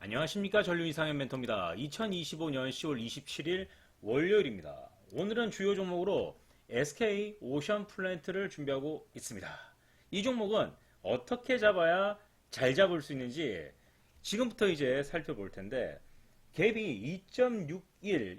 안녕하십니까. 전륜 이상현 멘토입니다. 2025년 10월 27일 월요일입니다. 오늘은 주요 종목으로 SK 오션 플랜트를 준비하고 있습니다. 이 종목은 어떻게 잡아야 잘 잡을 수 있는지 지금부터 이제 살펴볼 텐데, 갭이 2.61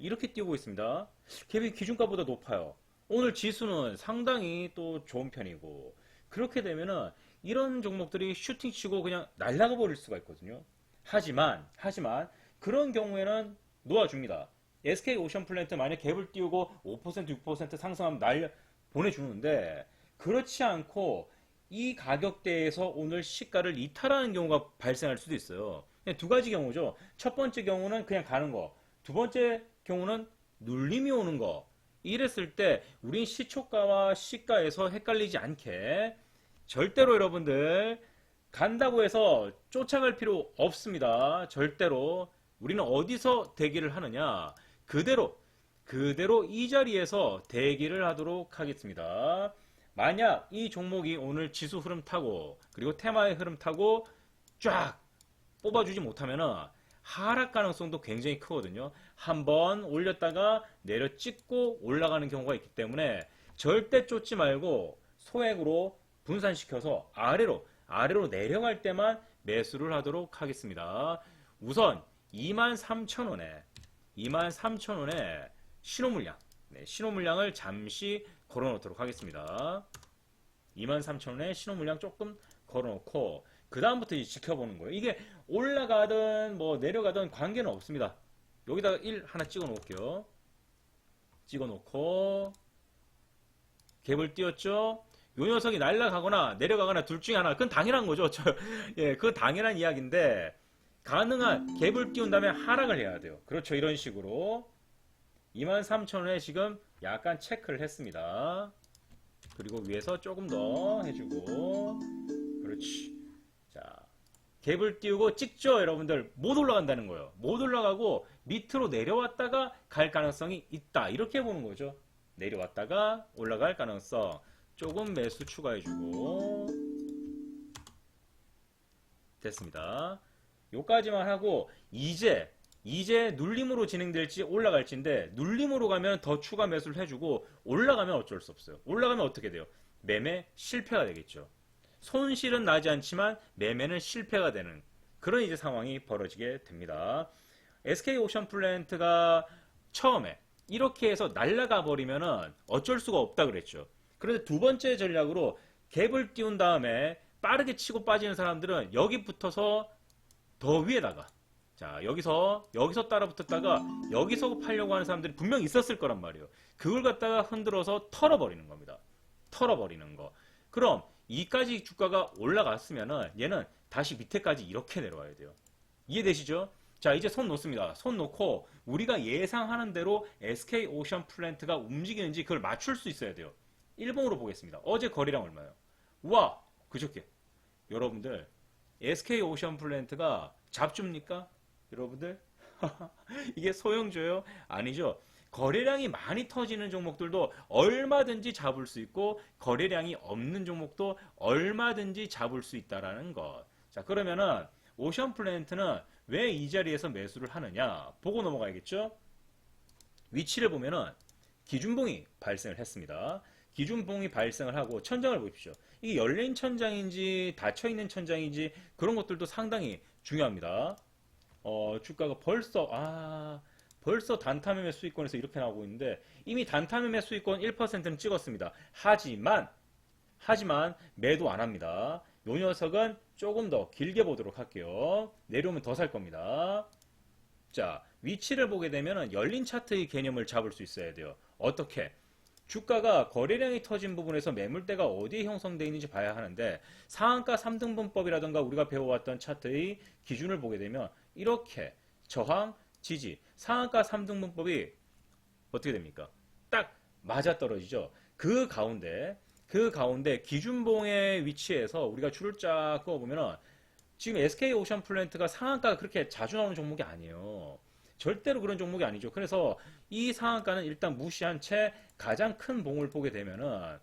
이렇게 띄우고 있습니다. 갭이 기준가보다 높아요. 오늘 지수는 상당히 또 좋은 편이고, 그렇게 되면은 이런 종목들이 슈팅 치고 그냥 날아가 버릴 수가 있거든요. 하지만 그런 경우에는 놓아줍니다. SK 오션 플랜트 만약 갭을 띄우고 5% 6% 상승하면 날려 보내주는데, 그렇지 않고 이 가격대에서 오늘 시가를 이탈하는 경우가 발생할 수도 있어요. 그냥 두 가지 경우죠. 첫 번째 경우는 그냥 가는 거, 두 번째 경우는 눌림이 오는 거. 이랬을 때 우린 시초가와 시가에서 헷갈리지 않게 절대로 여러분들 간다고 해서 쫓아갈 필요 없습니다. 절대로. 우리는 어디서 대기를 하느냐? 그대로 이 자리에서 대기를 하도록 하겠습니다. 만약 이 종목이 오늘 지수 흐름 타고 그리고 테마의 흐름 타고 쫙 뽑아주지 못하면은 하락 가능성도 굉장히 크거든요. 한번 올렸다가 내려 찍고 올라가는 경우가 있기 때문에 절대 쫓지 말고 소액으로 분산시켜서 아래로 내려갈 때만 매수를 하도록 하겠습니다. 우선 23,000원에 신호물량을 잠시 걸어놓도록 하겠습니다. 23,000원에 신호물량 조금 걸어놓고 그 다음부터 지켜보는 거예요. 이게 올라가든 뭐 내려가든 관계는 없습니다. 여기다가 1 하나 찍어 놓을게요. 찍어 놓고 갭을 띄웠죠. 요 녀석이 날아가거나 내려가거나 둘 중에 하나. 그건 당연한 거죠. 그건 당연한 이야기인데, 가능한 갭을 띄운 다음에 하락을 해야 돼요. 그렇죠. 이런 식으로 23,000원에 지금 약간 체크를 했습니다. 그리고 위에서 조금 더 해주고, 그렇지. 자, 갭을 띄우고 찍죠. 여러분들 못 올라간다는 거예요. 못 올라가고 밑으로 내려왔다가 갈 가능성이 있다. 이렇게 보는 거죠. 내려왔다가 올라갈 가능성 조금 매수 추가해주고 됐습니다. 요까지만 하고 이제 눌림으로 진행될지 올라갈지인데, 눌림으로 가면 더 추가 매수를 해주고 올라가면 어쩔 수 없어요. 올라가면 어떻게 돼요? 매매 실패가 되겠죠. 손실은 나지 않지만 매매는 실패가 되는 그런 이제 상황이 벌어지게 됩니다. SK오션 플랜트가 처음에 이렇게 해서 날아가 버리면은 어쩔 수가 없다 그랬죠. 그런데 두 번째 전략으로 갭을 띄운 다음에 빠르게 치고 빠지는 사람들은 여기 붙어서 더 위에다가, 자, 여기서 따라 붙었다가 여기서 팔려고 하는 사람들이 분명 있었을 거란 말이에요. 그걸 갖다가 흔들어서 털어버리는 겁니다. 털어버리는 거. 그럼 이까지 주가가 올라갔으면은 얘는 다시 밑에까지 이렇게 내려와야 돼요. 이해되시죠? 자, 이제 손 놓습니다. 손 놓고 우리가 예상하는 대로 SK 오션 플랜트가 움직이는지 그걸 맞출 수 있어야 돼요. 일봉으로 보겠습니다. 어제 거래량 얼마예요? 우와, 그저께. 여러분들, SK 오션 플랜트가 잡줍니까? 여러분들? 이게 소형줘요? 아니죠. 거래량이 많이 터지는 종목들도 얼마든지 잡을 수 있고, 거래량이 없는 종목도 얼마든지 잡을 수 있다라는 것. 자, 그러면은 오션 플랜트는 왜 이 자리에서 매수를 하느냐 보고 넘어가야겠죠. 위치를 보면은 기준봉이 발생을 했습니다. 기준봉이 발생을 하고 천장을 보십시오. 이게 열린 천장인지 닫혀있는 천장인지 그런 것들도 상당히 중요합니다. 주가가 벌써 단타 매매 수익권에서 이렇게 나오고 있는데, 이미 단타 매매 수익권 1%는 찍었습니다. 하지만 매도 안 합니다. 요 녀석은 조금 더 길게 보도록 할게요. 내려오면 더 살 겁니다. 자, 위치를 보게 되면 열린 차트의 개념을 잡을 수 있어야 돼요. 어떻게? 주가가 거래량이 터진 부분에서 매물대가 어디에 형성되어 있는지 봐야 하는데, 상한가 3등분법이라든가 우리가 배워왔던 차트의 기준을 보게 되면 이렇게 저항, 지지, 상한가 3등분법이 어떻게 됩니까? 딱 맞아떨어지죠. 그 가운데 기준봉의 위치에서 우리가 줄을 쫙 그어보면 지금 SK 오션 플랜트가 상한가가 그렇게 자주 나오는 종목이 아니에요. 절대로 그런 종목이 아니죠. 그래서 이 상한가는 일단 무시한 채 가장 큰 봉을 보게 되면은,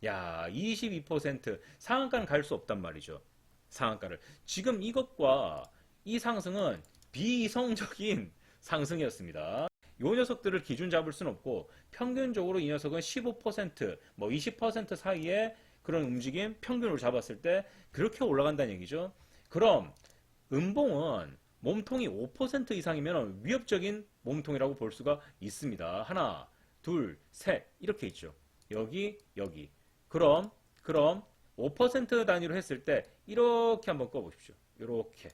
야, 22% 상한가는 갈 수 없단 말이죠. 상한가를. 지금 이것과 이 상승은 비이성적인 상승이었습니다. 요 녀석들을 기준 잡을 수는 없고 평균적으로 이 녀석은 15%, 뭐 20% 사이에 그런 움직임 평균으로 잡았을 때 그렇게 올라간다는 얘기죠. 그럼 음봉은 몸통이 5% 이상이면 위협적인 몸통이라고 볼 수가 있습니다. 하나, 둘, 셋 이렇게 있죠. 여기, 여기. 그럼 5% 단위로 했을 때 이렇게 한번 꺼보십시오. 이렇게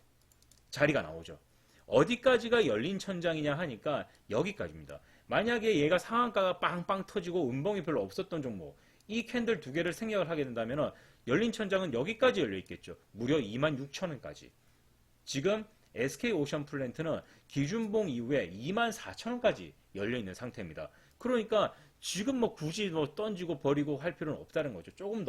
자리가 나오죠. 어디까지가 열린 천장이냐 하니까 여기까지입니다. 만약에 얘가 상한가가 빵빵 터지고 음봉이 별로 없었던 종목, 이 캔들 두 개를 생략을 하게 된다면 열린 천장은 여기까지 열려 있겠죠. 무려 26,000원까지. 지금 SK오션플랜트는 기준봉 이후에 24,000원까지 열려 있는 상태입니다. 그러니까 지금 뭐 굳이 뭐 던지고 버리고 할 필요는 없다는 거죠. 좀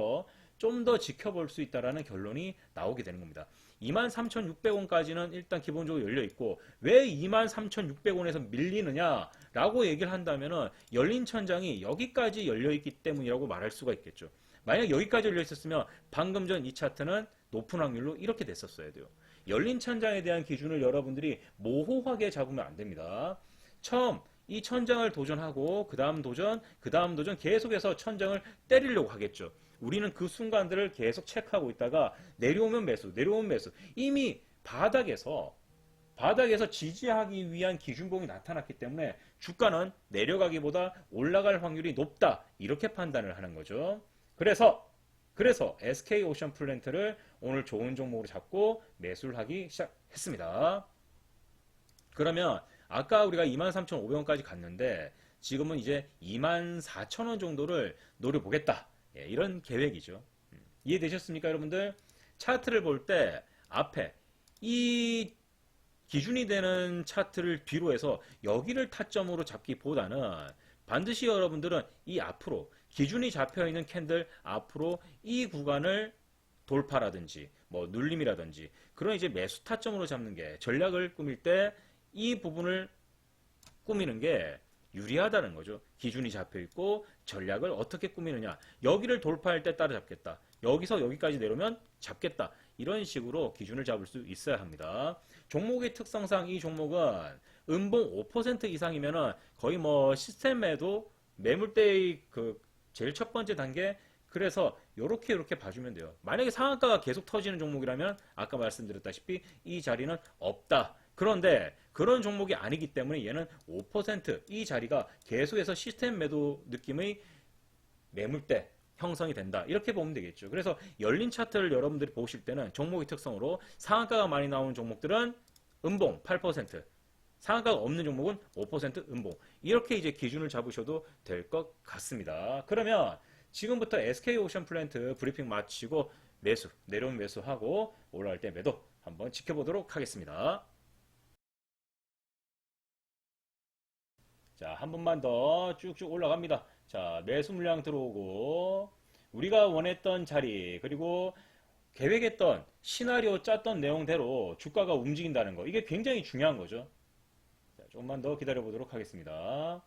더 지켜볼 수 있다라는 결론이 나오게 되는 겁니다. 23,600원까지는 일단 기본적으로 열려 있고 왜 23,600원에서 밀리느냐라고 얘기를 한다면은 열린 천장이 여기까지 열려 있기 때문이라고 말할 수가 있겠죠. 만약 여기까지 열려 있었으면 방금 전 이 차트는 높은 확률로 이렇게 됐었어야 돼요. 열린 천장에 대한 기준을 여러분들이 모호하게 잡으면 안 됩니다. 처음 이 천장을 도전하고 그 다음 도전 계속해서 천장을 때리려고 하겠죠. 우리는 그 순간들을 계속 체크하고 있다가 내려오면 매수 이미 바닥에서 지지하기 위한 기준봉이 나타났기 때문에 주가는 내려가기보다 올라갈 확률이 높다 이렇게 판단을 하는 거죠. 그래서 SK오션플랜트를 오늘 좋은 종목으로 잡고 매수를 하기 시작했습니다. 그러면 아까 우리가 23,500원까지 갔는데 지금은 이제 24,000원 정도를 노려보겠다. 예, 이런 계획이죠. 이해되셨습니까, 여러분들? 차트를 볼 때 앞에 이 기준이 되는 차트를 뒤로 해서 여기를 타점으로 잡기보다는 반드시 여러분들은 이 앞으로 기준이 잡혀있는 캔들 앞으로 이 구간을 돌파라든지 뭐 눌림이라든지 그런 이제 매수 타점으로 잡는 게 전략을 꾸밀 때 이 부분을 꾸미는 게 유리하다는 거죠. 기준이 잡혀 있고 전략을 어떻게 꾸미느냐. 여기를 돌파할 때 따라잡겠다. 여기서 여기까지 내려오면 잡겠다. 이런 식으로 기준을 잡을 수 있어야 합니다. 종목의 특성상 이 종목은 음봉 5% 이상이면은 거의 뭐 시스템에도 매물대의 그 제일 첫 번째 단계 그래서 이렇게 봐주면 돼요. 만약에 상한가가 계속 터지는 종목이라면 아까 말씀드렸다시피 이 자리는 없다. 그런데 그런 종목이 아니기 때문에 얘는 5%이 자리가 계속해서 시스템 매도 느낌의 매물대 형성이 된다. 이렇게 보면 되겠죠. 그래서 열린 차트를 여러분들이 보실 때는 종목의 특성으로 상한가가 많이 나오는 종목들은 음봉 8%, 상한가가 없는 종목은 5% 음봉. 이렇게 이제 기준을 잡으셔도 될 것 같습니다. 그러면 지금부터 SK오션플랜트 브리핑 마치고 매수, 내려온 매수하고 올라갈 때 매도 한번 지켜보도록 하겠습니다. 자, 한 번만 더 쭉쭉 올라갑니다. 자, 매수 물량 들어오고 우리가 원했던 자리 그리고 계획했던 시나리오 짰던 내용대로 주가가 움직인다는 거 이게 굉장히 중요한 거죠. 자, 조금만 더 기다려 보도록 하겠습니다.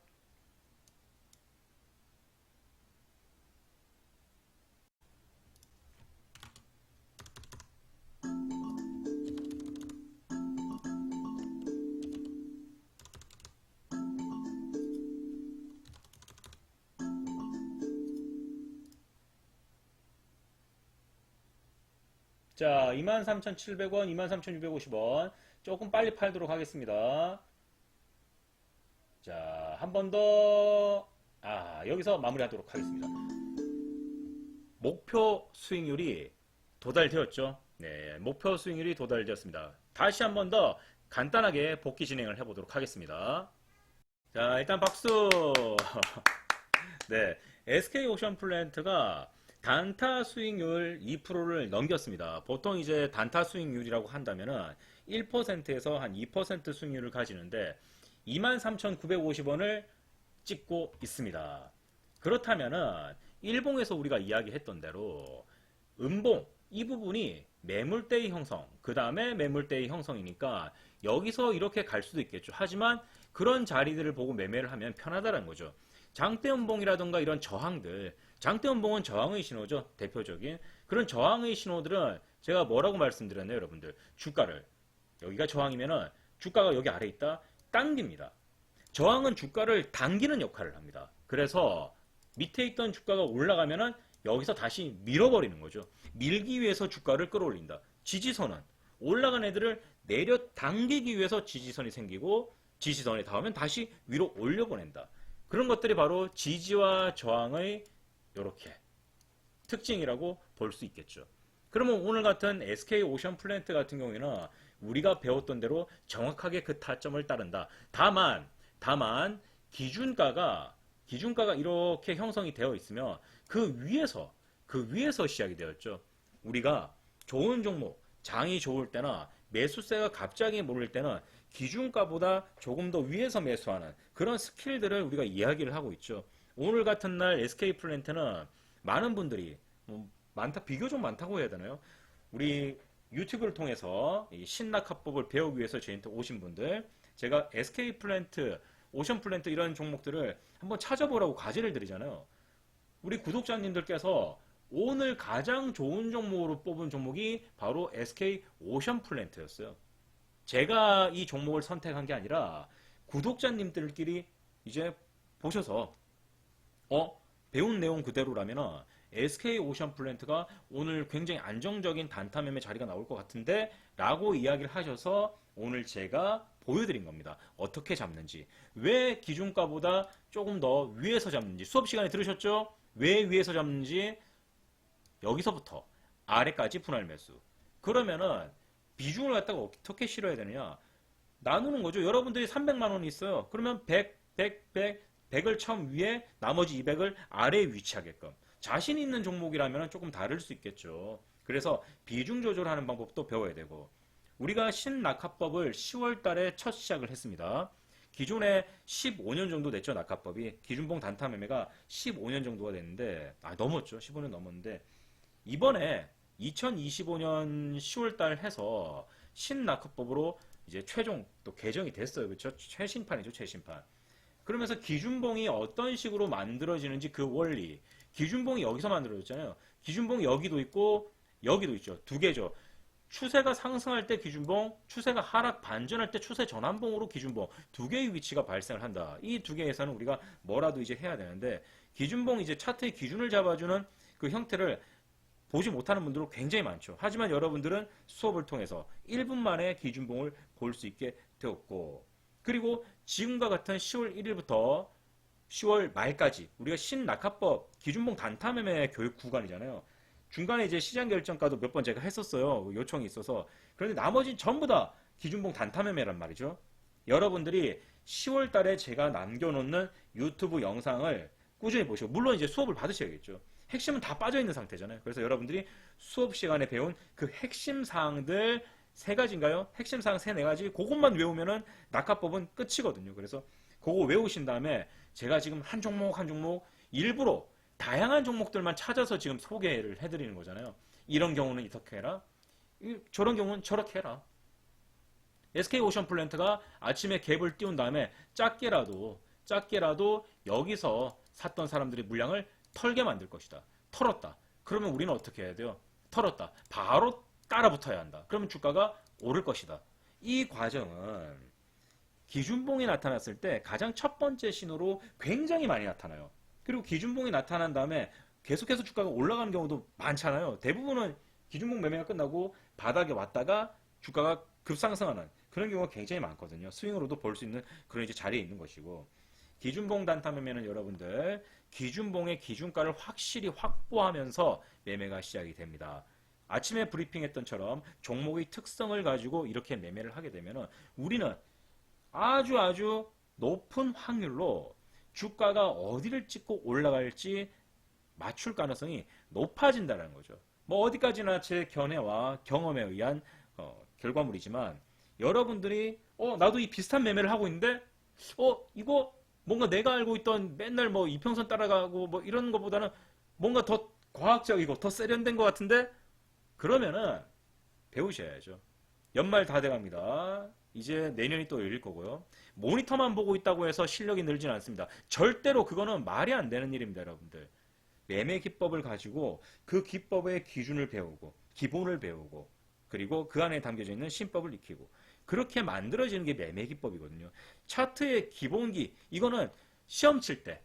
자, 23,700원, 23,650원 조금 빨리 팔도록 하겠습니다. 자, 한 번 더 여기서 마무리하도록 하겠습니다. 목표 수익률이 도달되었죠. 네, 목표 수익률이 도달되었습니다. 다시 한 번 더 간단하게 복귀 진행을 해보도록 하겠습니다. 자, 일단 박수. 네, SK오션플랜트가 단타 수익률 2%를 넘겼습니다. 보통 이제 단타 수익률이라고 한다면은 1%에서 한 2% 수익률을 가지는데 23,950원을 찍고 있습니다. 그렇다면은 일봉에서 우리가 이야기했던 대로 음봉 이 부분이 매물대의 형성, 그 다음에 매물대의 형성이니까 여기서 이렇게 갈 수도 있겠죠. 하지만 그런 자리들을 보고 매매를 하면 편하다는 거죠. 장대음봉이라던가 이런 저항들, 장대음봉은 저항의 신호죠. 대표적인 그런 저항의 신호들은 제가 뭐라고 말씀드렸나요, 여러분들? 주가를 여기가 저항이면은 주가가 여기 아래 있다. 당깁니다. 저항은 주가를 당기는 역할을 합니다. 그래서 밑에 있던 주가가 올라가면은 여기서 다시 밀어버리는 거죠. 밀기 위해서 주가를 끌어올린다. 지지선은 올라간 애들을 내려 당기기 위해서 지지선이 생기고 지지선에 닿으면 다시 위로 올려보낸다. 그런 것들이 바로 지지와 저항의 이렇게 특징이라고 볼 수 있겠죠. 그러면 오늘 같은 SK 오션 플랜트 같은 경우에는 우리가 배웠던 대로 정확하게 그 타점을 따른다. 다만 기준가가 이렇게 형성이 되어 있으면 그 위에서 시작이 되었죠. 우리가 좋은 종목, 장이 좋을 때나 매수세가 갑자기 몰릴 때는 기준가보다 조금 더 위에서 매수하는 그런 스킬들을 우리가 이야기를 하고 있죠. 오늘 같은 날 SK 플랜트는 많은 분들이 비교적 많다고 해야 되나요? 우리 유튜브를 통해서 이 신낙하법을 배우기 위해서 저희한테 오신 분들, 제가 SK 플랜트, 오션 플랜트 이런 종목들을 한번 찾아보라고 과제를 드리잖아요. 우리 구독자님들께서 오늘 가장 좋은 종목으로 뽑은 종목이 바로 SK 오션 플랜트였어요. 제가 이 종목을 선택한 게 아니라 구독자님들끼리 이제 보셔서 배운 내용 그대로라면 SK 오션 플랜트가 오늘 굉장히 안정적인 단타 매매 자리가 나올 것 같은데 라고 이야기를 하셔서 오늘 제가 보여드린 겁니다. 어떻게 잡는지, 왜 기준가보다 조금 더 위에서 잡는지, 수업 시간에 들으셨죠? 왜 위에서 잡는지, 여기서부터 아래까지 분할 매수. 그러면은 비중을 갖다가 어떻게 실어야 되느냐? 나누는 거죠. 여러분들이 300만 원이 있어요. 그러면 100을 처음 위에, 나머지 200을 아래에 위치하게끔. 자신 있는 종목이라면 조금 다를 수 있겠죠. 그래서 비중 조절하는 방법도 배워야 되고, 우리가 신낙하법을 10월 달에 첫 시작을 했습니다. 기존에 15년 정도 됐죠, 낙하법이. 기준봉 단타 매매가 15년 정도가 됐는데, 넘었죠. 15년 넘었는데, 이번에 2025년 10월 달 해서 신낙하법으로 이제 최종 또 개정이 됐어요. 그렇죠? 최신판이죠, 최신판. 그러면서 기준봉이 어떤 식으로 만들어지는지 그 원리. 기준봉이 여기서 만들어졌잖아요. 기준봉이 여기도 있고 여기도 있죠. 두 개죠. 추세가 상승할 때 기준봉, 추세가 하락 반전할 때 추세 전환봉으로 기준봉 두 개의 위치가 발생을 한다. 이 두 개에서는 우리가 뭐라도 이제 해야 되는데, 기준봉 이제 차트의 기준을 잡아주는 그 형태를 보지 못하는 분들은 굉장히 많죠. 하지만 여러분들은 수업을 통해서 1분 만에 기준봉을 볼 수 있게 되었고, 그리고 지금과 같은 10월 1일부터 10월 말까지 우리가 신낙하법 기준봉 단타 매매 교육 구간이잖아요. 중간에 이제 시장 결정가도 몇 번 제가 했었어요. 요청이 있어서. 그런데 나머지는 전부 다 기준봉 단타 매매란 말이죠. 여러분들이 10월 달에 제가 남겨놓는 유튜브 영상을 꾸준히 보시고, 물론 이제 수업을 받으셔야겠죠. 핵심은 다 빠져있는 상태잖아요. 그래서 여러분들이 수업 시간에 배운 그 핵심 사항들 3가지인가요? 핵심 사항 3-4가지 그것만 외우면은 낙하법은 끝이거든요. 그래서 그거 외우신 다음에 제가 지금 한 종목 한 종목 일부러 다양한 종목들만 찾아서 지금 소개를 해드리는 거잖아요. 이런 경우는 이렇게 해라. 저런 경우는 저렇게 해라. SK 오션 플랜트가 아침에 갭을 띄운 다음에 작게라도 여기서 샀던 사람들의 물량을 털게 만들 것이다. 털었다. 그러면 우리는 어떻게 해야 돼요? 털었다. 바로 따라 붙어야 한다. 그러면 주가가 오를 것이다. 이 과정은 기준봉이 나타났을 때 가장 첫 번째 신호로 굉장히 많이 나타나요. 그리고 기준봉이 나타난 다음에 계속해서 주가가 올라가는 경우도 많잖아요. 대부분은 기준봉 매매가 끝나고 바닥에 왔다가 주가가 급상승하는 그런 경우가 굉장히 많거든요. 스윙으로도 볼 수 있는 그런 이제 자리에 있는 것이고, 기준봉 단타 매매는 여러분들 기준봉의 기준가를 확실히 확보하면서 매매가 시작이 됩니다. 아침에 브리핑했던처럼 종목의 특성을 가지고 이렇게 매매를 하게 되면 우리는 아주 높은 확률로 주가가 어디를 찍고 올라갈지 맞출 가능성이 높아진다는 거죠. 뭐 어디까지나 제 견해와 경험에 의한 결과물이지만, 여러분들이 나도 이 비슷한 매매를 하고 있는데 이거 뭔가 내가 알고 있던 맨날 뭐 이평선 따라가고 뭐 이런 것보다는 뭔가 더 과학적이고 더 세련된 것 같은데, 그러면은 배우셔야죠. 연말 다 돼갑니다. 이제 내년이 또 열릴 거고요. 모니터만 보고 있다고 해서 실력이 늘지는 않습니다. 절대로 그거는 말이 안 되는 일입니다, 여러분들. 매매 기법을 가지고 그 기법의 기준을 배우고 기본을 배우고, 그리고 그 안에 담겨져 있는 신법을 익히고, 그렇게 만들어지는 게 매매 기법이거든요. 차트의 기본기, 이거는 시험 칠 때,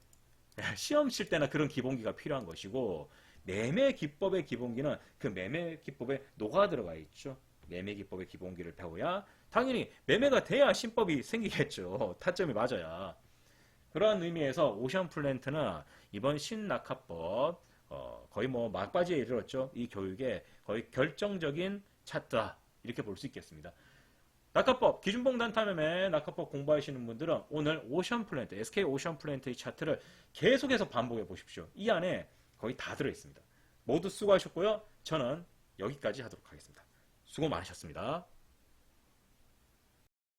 시험 칠 때나 그런 기본기가 필요한 것이고, 매매 기법의 기본기는 그 매매 기법에 녹아 들어가 있죠. 매매 기법의 기본기를 배워야 당연히 매매가 돼야 신법이 생기겠죠. 타점이 맞아야. 그러한 의미에서 오션 플랜트는 이번 신낙하법 거의 뭐 막바지에 이르렀죠. 이 교육의 거의 결정적인 차트다. 이렇게 볼 수 있겠습니다. 낙하법, 기준봉단 타매매 낙하법 공부하시는 분들은 오늘 오션 플랜트, SK 오션 플랜트의 차트를 계속해서 반복해 보십시오. 이 안에 거의 다 들어있습니다. 모두 수고하셨고요. 저는 여기까지 하도록 하겠습니다. 수고 많으셨습니다.